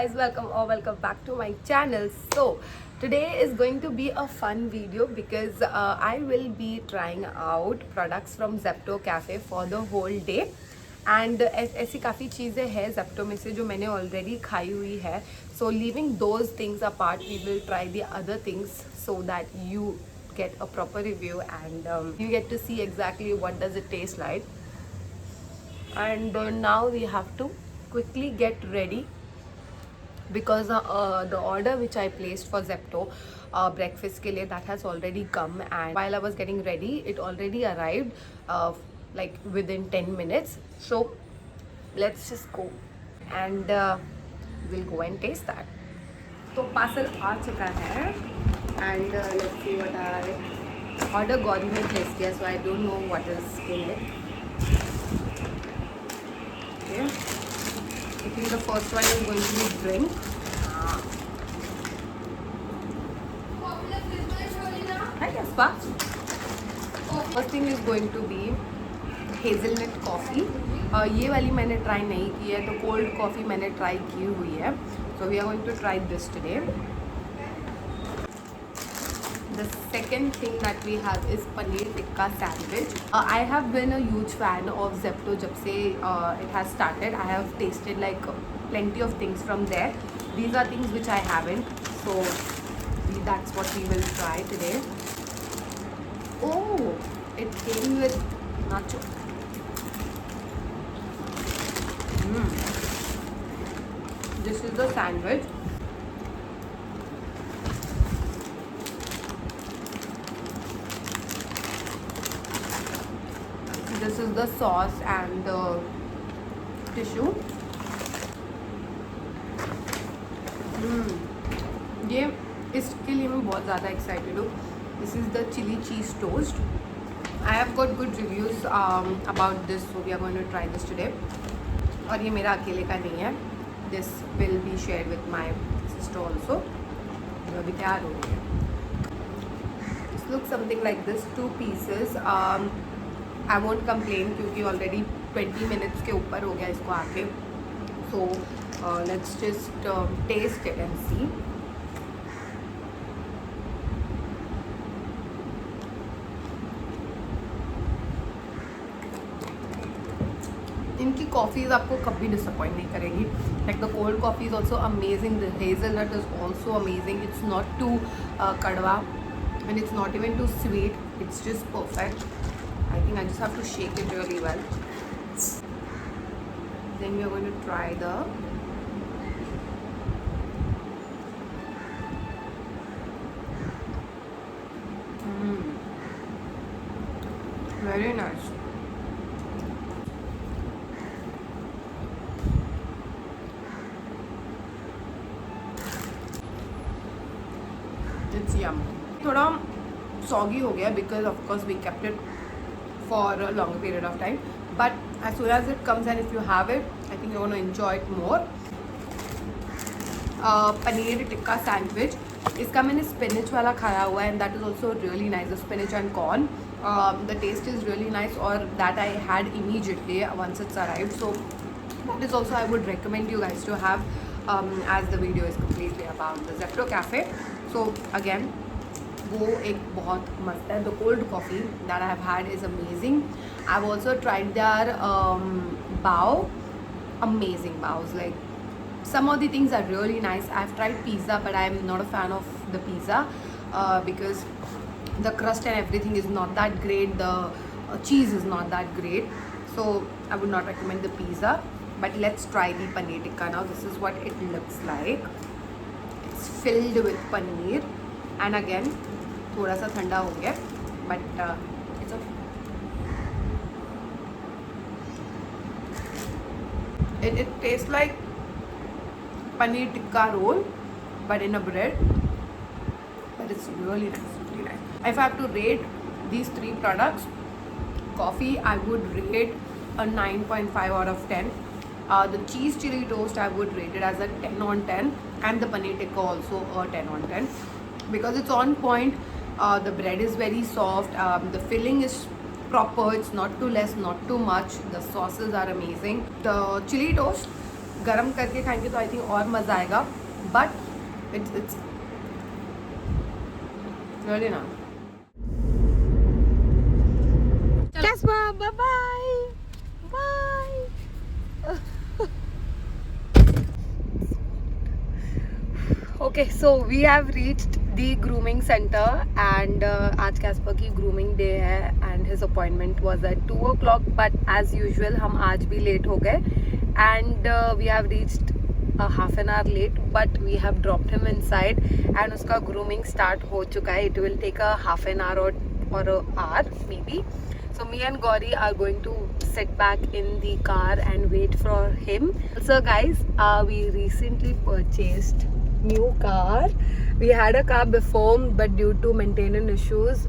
guys, welcome back to my channel. So today is going to be a fun video because I will be trying out products from Zepto Cafe for the whole day. And ऐसी काफ़ी चीज़ें हैं Zepto में से जो मैंने already खाई हुई है. So leaving those things apart, we will try the other things so that you get a proper review and you get to see exactly what does it taste like. And now we have to quickly get ready because the order which I placed for Zepto breakfast के लिए that has already come, and while I was getting ready it already arrived like within 10 minutes. So let's just go and we'll go and taste that. तो parcel आ चुका है and let's see what I order Gauri में place किया, so I don't know what is in it. Okay, I think the first one is going to be drink. Hi Yaspa. First thing is going to be hazelnut coffee. ये वाली मैंने try नहीं की है, तो cold coffee मैंने try की हुई है. So we are going to try this today. The second thing that we have is paneer tikka sandwich. I have been a huge fan of Zepto जब से it has started. I have tasted like plenty of things from there. These are things which I haven't, so that's what we will try today. Oh, it came with nacho. This is the sandwich. This is the sauce and the tissue. ये इसके लिए मैं बहुत ज़्यादा excited हूँ. This is the chili cheese toast. I have got good reviews about this, so we are going to try this today. और ये मेरा अकेले का नहीं है. This will be shared with my sister also. जो अभी तैयार हो रही है. This looks something like this, 2 pieces. I won't complain क्योंकि already 20 minutes के ऊपर हो गया इसको आके. So let's just taste it and see. इनकी कॉफ़ीज़ आपको कभी डिसअपॉइंट नहीं करेगी. Like the cold coffee is also amazing. The hazelnut is also amazing. It's not too कड़वा and it's not even too sweet. It's just perfect. I think I just have to shake it really well. Then we are going to try the very nice. It's yum. थोड़ा soggy हो गया because of course we kept it for a longer period of time, but as soon as it comes and if you have it, I think you're going to enjoy it more. Paneer tikka sandwich, इसका मैंने spinach वाला खाया हुआ है and that is also really nice. The spinach and corn, the taste is really nice, or that I had immediately once it's arrived. So that is also I would recommend you guys to have as the video is completely about the Zepto Cafe. So again, वो एक बहुत मस्त है. The cold coffee that I have had is amazing. I have also tried there bao. Amazing baos. Like some of the things are really nice. I have tried pizza, but I am not a fan of the pizza because the crust and everything is not that great. The cheese is not that great, so I would not recommend the pizza. But let's try the paneer tikka now. This is what it looks like. It's filled with paneer, and again थोड़ा सा ठंडा हो गया, but it's okay. It tastes like paneer tikka roll but in a bread, but it's really nice, really nice. If I have to rate these 3 products, coffee I would rate a 9.5 out of 10. The cheese chili toast I would rate it as a 10 on 10, and the paneer tikka also a 10 on 10 because it's on point. The bread is very soft. The filling is proper. It's not too less, not too much. The sauces are amazing. The chili toast गरम करके खाएंगे तो I think और मज़ा आएगा, but it's really ना। Bye bye. Okay, so we have reached the grooming center and आज Caspar की grooming day है and his appointment was at 2 o'clock, but as usual हम आज भी late हो गए and we have reached a half an hour late, but we have dropped him inside and उसका grooming start हो चुका है. It will take a half an hour or an hour maybe. So me and Gauri are going to sit back in the car and wait for him. So guys, we recently purchased new car. We had a car before, but due to maintenance issues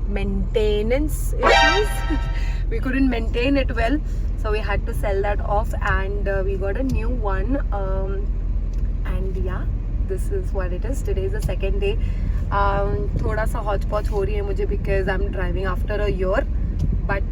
we couldn't maintain it well, so we had to sell that off and we got a new one. And yeah, this is what it is. Today is the second day. थोड़ा सा hodgepodge हो रही है मुझे because I'm driving after a year, but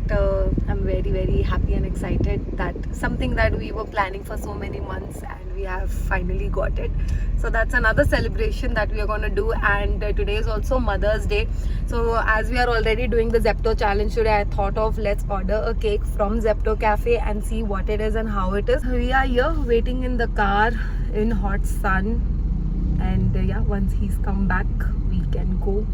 I'm very happy and excited that something that we were planning for so many months and we have finally got it. So that's another celebration that we are going to do. And today is also Mother's Day, so as we are already doing the Zepto challenge today, I thought of let's order a cake from Zepto Cafe and see what it is and how it is. We are here waiting in the car in hot sun, and yeah, once he's come back we can go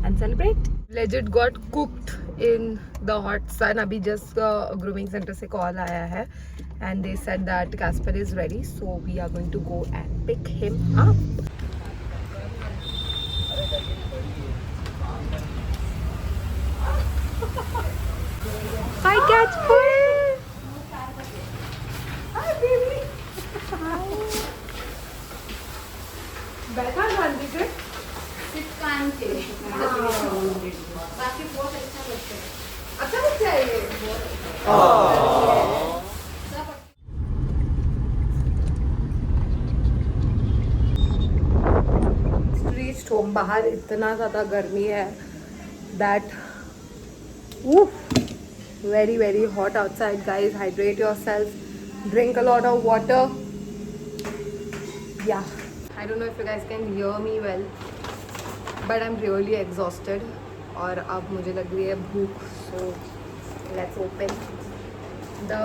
and celebrate. Legit got cooked in the hot sun. Abhi just grooming center se call aaya hai and they said that Casper is ready, so we are going to go and pick him up. Hi Casper. Hi baby. बैठा गांधी के कान थे बाकी बहुत अच्छा लगता है. अच्छा लगता है ये. Reached home. बाहर इतना ज़्यादा गर्मी है that very hot outside. Guys, hydrate yourself, drink a lot of water. Yeah, I don't know if you guys can hear me well, but I'm really exhausted और अब मुझे लग रही है भूख. So let's open the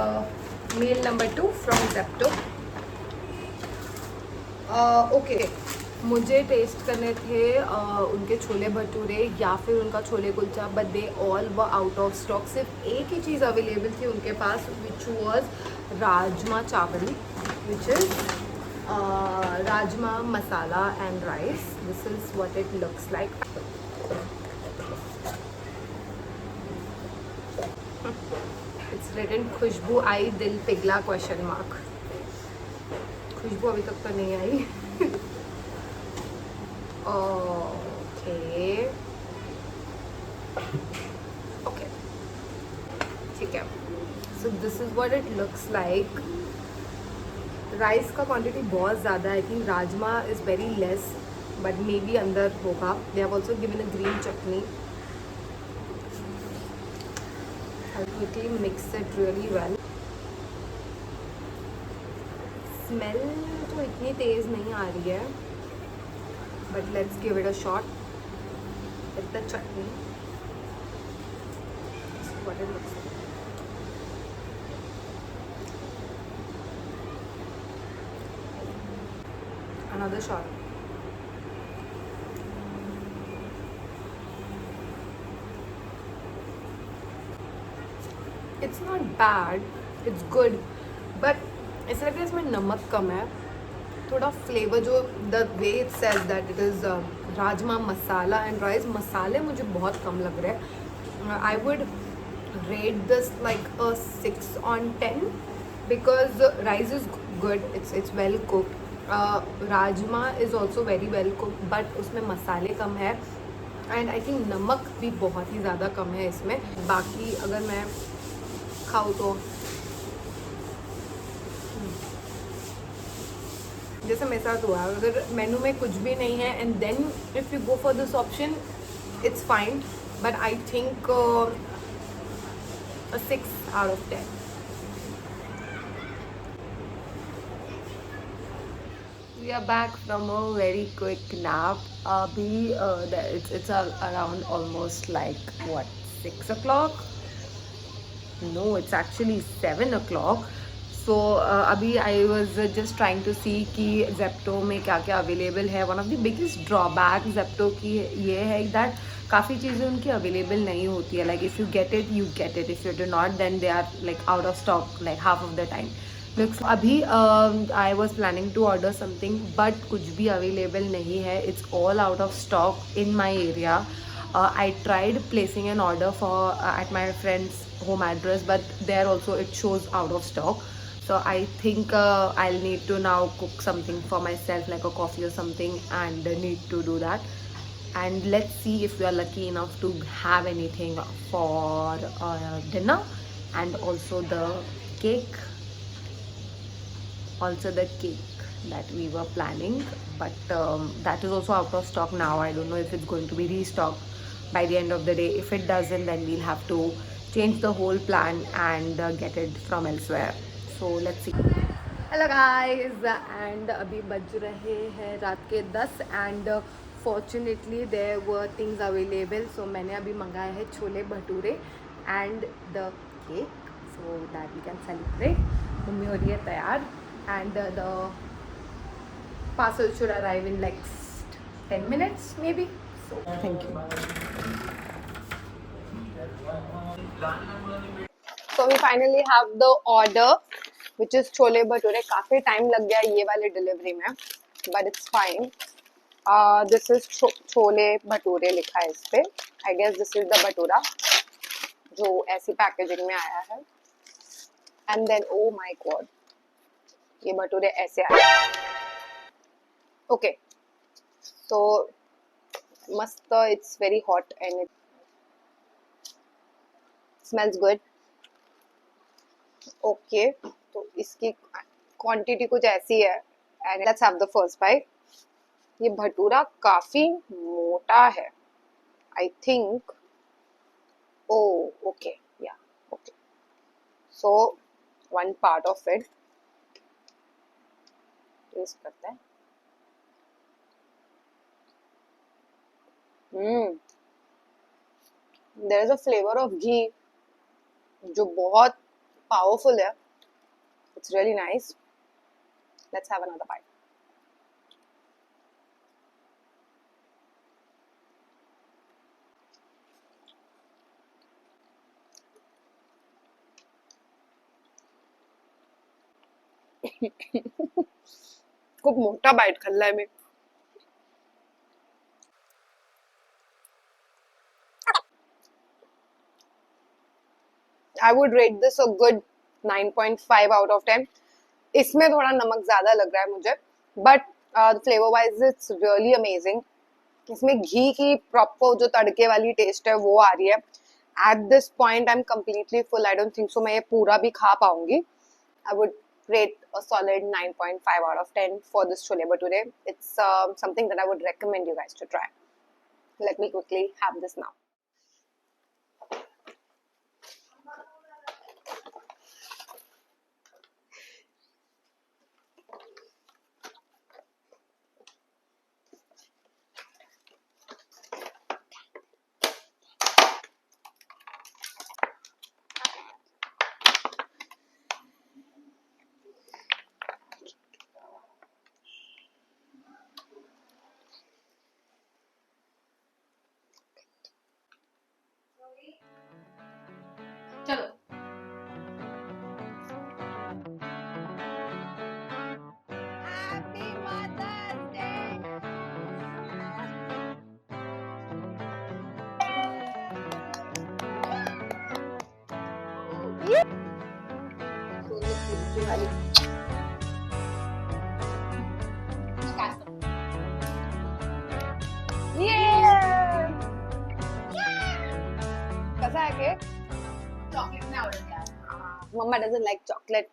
meal number 2 from Zepto. Okay, मुझे test करने थे उनके छोले भटूरे या फिर उनका chole kulcha, but they all were out of stock. सिर्फ एक ही चीज़ अवेलेबल थी उनके पास, विच वॉज राजमा चावल, which is rajma masala and rice. This is what it looks like. It's written खुशबू आई दिल पिघला question mark. खुशबू अभी तक तो नहीं आई. Okay, ठीक है. So this is what it looks like. Rice का क्वांटिटी बहुत ज़्यादा है. I think rajma is very less, but may be अंदर होगा. They have also given a green chutney. I quickly mix it really well. Smell तो इतनी तेज़ नहीं आ रही है, but let's give it a shot with the chutney. What it looks like. Another shot. It's not bad, it's good, but ऐसा लग रहा है इसमें नमक कम है. थोड़ा फ्लेवर जो the way it says that it is rajma masala and rice, मसाले मुझे बहुत कम लग रहे हैं. I would rate this like a 6 on 10 because rice is good, it's well cooked. Rajma is also very well cook, but उसमें मसाले कम है एंड आई थिंक नमक भी बहुत ही ज़्यादा कम है इसमें. बाकी अगर मैं खाऊँ तो जैसे मेरे साथ हुआ, अगर मेनू में कुछ भी नहीं है and then if you go for this option it's fine, but I think 6 out of 10. We are back from a very quick nap. It's around almost like what, 6 o'clock? No, it's actually 7 o'clock. So अभी I was just trying to see कि Zepto में क्या क्या available है. One of the biggest drawback Zepto की ये है that काफ़ी चीज़ें उनकी available नहीं होती है. Like if you get it, you get it. If you do not, then they are like out of stock like half of the time. अभी I was planning to order something but कुछ भी available नहीं है. It's all out of stock in my area. I tried placing an order for at my friend's home address, but there also it shows out of stock. So I think I'll need to now cook something for myself, like a coffee or something, and need to do that. And let's see if we are lucky enough to have anything for dinner, and also the cake that we were planning, but that is also out of stock now. I don't know if it's going to be restocked by the end of the day. If it doesn't, then we'll have to change the whole plan and get it from elsewhere. So let's see. Hello guys, and अभी बज रहे हैं रात के 10 and fortunately there were things available. So मैंने अभी मंगाए हैं chole bhature and the cake, so that we can celebrate. Mummy हो रही है तैयार and the parcel should arrive in like 10 minutes maybe. So thank you. So we finally have the order, which is chole bhature. काफी time लग गया ये वाले डिलीवरी में, but it's fine. This is chole bhature लिखा है इस पे. I guess this is the bhatura जो ऐसी पैकेजिंग में आया है. And then oh my god, ये भटूरे ऐसे आए. Okay, so must it's very hot and it smells good. Okay, तो इसकी क्वांटिटी कुछ ऐसी है. And let's have the first bite. ये भटूरा काफी मोटा है. I think. Oh, okay, yeah, okay. So one part of it. Test करते हैं. There is a flavor of ghee जो बहुत powerful है. It's really nice. Let's have another bite. खूब मोटा बाइट खाल्ला है मैं. I would rate this a good 9.5 out of 10. इसमें थोड़ा नमक ज़्यादा लग रहा है मुझे, but flavor wise it's really amazing. इसमें घी की प्रॉपर जो तड़के वाली टेस्ट है वो आ रही है. At this point I'm completely full. I don't think so मैं ये पूरा भी खा पाऊंगी. I would rate a solid 9.5 out of 10 for this chole bhature. It's something that I would recommend you guys to try. Let me quickly have this now. चलो. Happy Mother's Day. Yeah. कैसा है cake? Chocolate में आवडत यार. Mama doesn't like chocolate.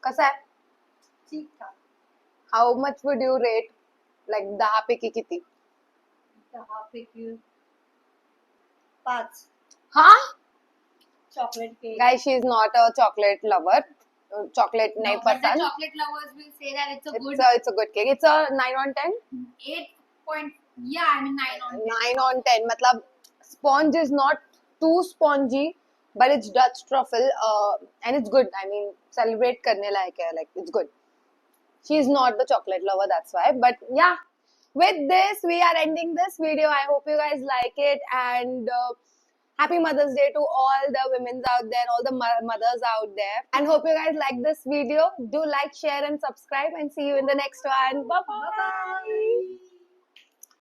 कसा है? ठीक था. How much would you rate? Like 10 पैकी किती? 10 पैकी 5. हाँ? Chocolate cake. Guys, she is not a chocolate lover. chocolate nahi No, but the pasand. chocolate lovers will say that it's a good It's a good cake. It's a 9 on 10. 8 point. Yeah, I mean 9 on 10. 9 on 10. Matlab, sponge is not too spongy, but it's Dutch truffle, and it's good. I mean, celebrate karne layak hai, like it's good. She's not the chocolate lover, that's why. But yeah, with this, we are ending this video. I hope you guys like it, and happy Mother's Day to all the women out there, all the mothers out there. And hope you guys like this video. Do like, share, and subscribe, and see you in the next one. Bye bye.